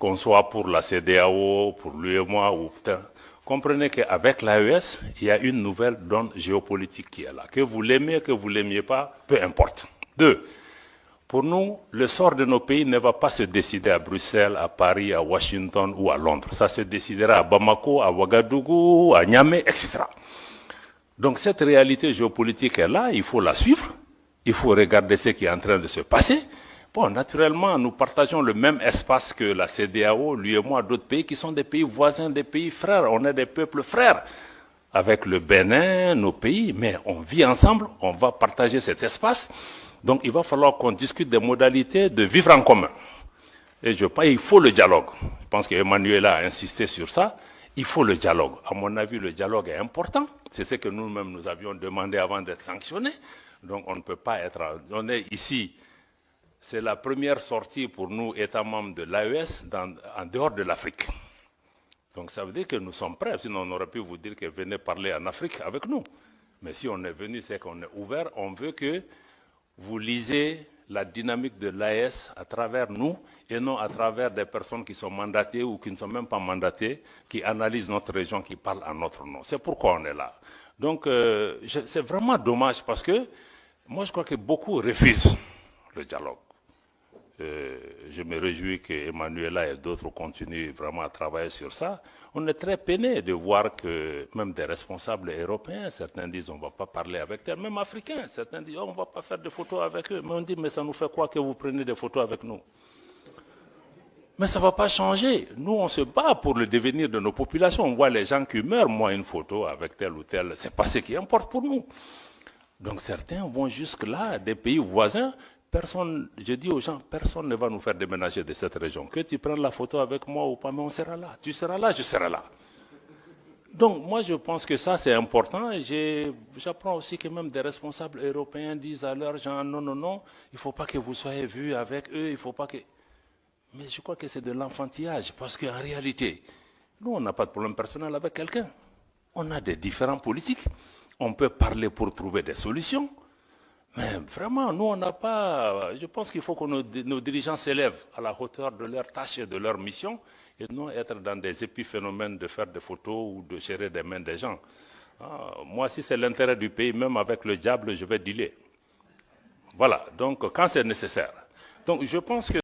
qu'on soit pour la CEDEAO, pour l'UEMOA ou comprenez qu'avec l'AES, il y a une nouvelle donne géopolitique qui est là. Que vous l'aimez, que vous ne l'aimiez pas, peu importe. Deux, pour nous, le sort de nos pays ne va pas se décider à Bruxelles, à Paris, à Washington ou à Londres. Ça se décidera à Bamako, à Ouagadougou, à Niamey, etc. Donc cette réalité géopolitique est là, il faut la suivre, il faut regarder ce qui est en train de se passer. Bon, naturellement, nous partageons le même espace que la CEDEAO, l'UEMOA, d'autres pays qui sont des pays voisins, des pays frères. On est des peuples frères avec le Bénin, nos pays, mais on vit ensemble, on va partager cet espace. Donc il va falloir qu'on discute des modalités de vivre en commun. Et je pense qu'il faut le dialogue. Je pense qu'Emmanuel a insisté sur ça. Il faut le dialogue. À mon avis, le dialogue est important. C'est ce que nous-mêmes nous avions demandé avant d'être sanctionnés. Donc on ne peut pas être... On est ici... C'est la première sortie pour nous, États membres de l'AES, en dehors de l'Afrique. Donc ça veut dire que nous sommes prêts, sinon on aurait pu vous dire que venez parler en Afrique avec nous. Mais si on est venu, c'est qu'on est ouvert, on veut que vous lisez la dynamique de l'AES à travers nous et non à travers des personnes qui sont mandatées ou qui ne sont même pas mandatées, qui analysent notre région, qui parlent en notre nom. C'est pourquoi on est là. Donc c'est vraiment dommage parce que moi je crois que beaucoup refusent le dialogue. Je me réjouis qu'Emmanuela et d'autres continuent vraiment à travailler sur ça. On est très peiné de voir que même des responsables européens, certains disent on ne va pas parler avec eux, même africains, certains disent oh, on ne va pas faire de photos avec eux. Mais on dit mais ça nous fait quoi que vous preniez des photos avec nous? Mais ça ne va pas changer. Nous, on se bat pour le devenir de nos populations. On voit les gens qui meurent, moi une photo avec tel ou tel, ce n'est pas ce qui importe pour nous. Donc certains vont jusque-là, des pays voisins. Personne, je dis aux gens, personne ne va nous faire déménager de cette région. Que tu prennes la photo avec moi ou pas, mais on sera là. Tu seras là, je serai là. Donc moi je pense que ça c'est important. J'apprends aussi que même des responsables européens disent à leurs gens, non, non, non, il ne faut pas que vous soyez vus avec eux, il ne faut pas que... Mais je crois que c'est de l'enfantillage, parce qu'en réalité, nous on n'a pas de problème personnel avec quelqu'un. On a des différents politiques. On peut parler pour trouver des solutions. Mais vraiment, nous, on n'a pas... Je pense qu'il faut que nos dirigeants s'élèvent à la hauteur de leur tâche et de leur mission et non être dans des épiphénomènes de faire des photos ou de serrer des mains des gens. Ah, moi, si c'est l'intérêt du pays, même avec le diable, je vais dealer. Voilà, donc quand c'est nécessaire. Donc je pense que